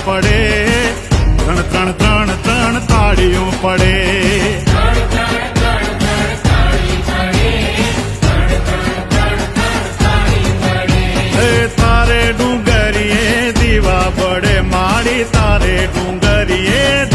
પડે, ત્રણ ત્રણ ત્રણ ત્રણ તાળીઓ પડે. તારે ડુંગરીએ દીવા પડે માડી, તારે ડુંગરીએ